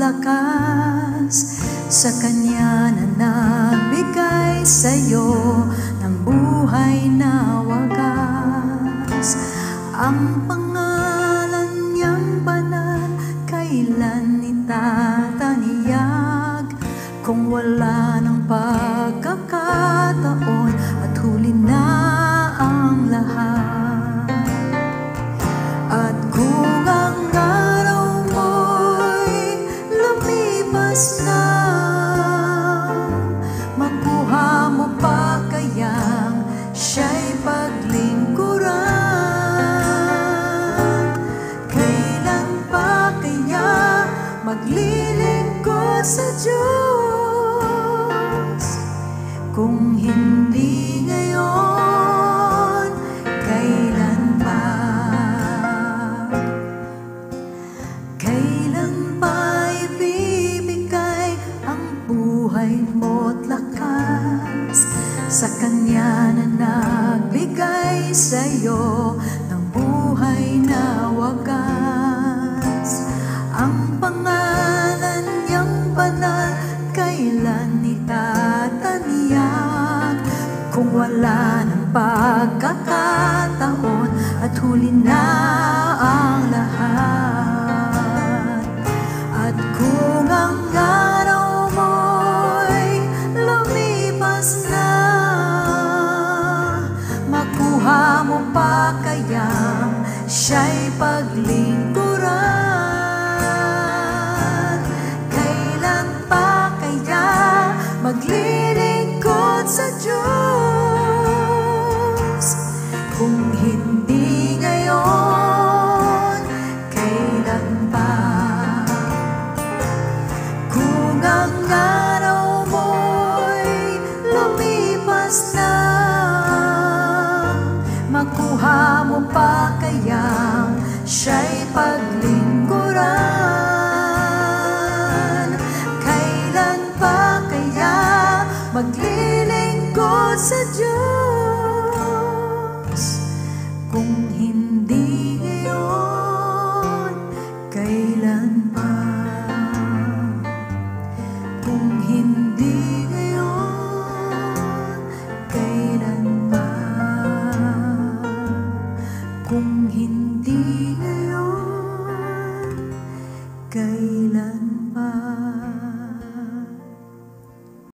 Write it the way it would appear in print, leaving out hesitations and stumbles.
lakas sa Kanya na nagbigay sa'yo ng buhay na wagas. Ang pangalan niyang banal, kailan itataniyag? Kung wala ng pagkakataon at huli na ang lahat. At kung ang araw mo'y lumipas na, makuha mo pa kayang siya'y paglingkuran? Kailan pa kaya maglilingkod sa Diyos? Kung hindi ngayon, kailan pa? Kailan pa ibibigay ang buhay mo't lakas sa Kanya na nagbigay sa'yo ng buhay na wagas? Ang pangalan niyang banal, kailan itataniyag? Kung wala ng pagkakataon at huli na ang lahat. At kung ang araw mo'y lumipas na, makuha mo pa kayang siya'y paglingkuran? Kailan pa kaya maglilingkod sa Diyos? Kung hindi ngayon, kailan pa? Kung ang araw mo'y lumipas na, makuha mo pa kayang siya'y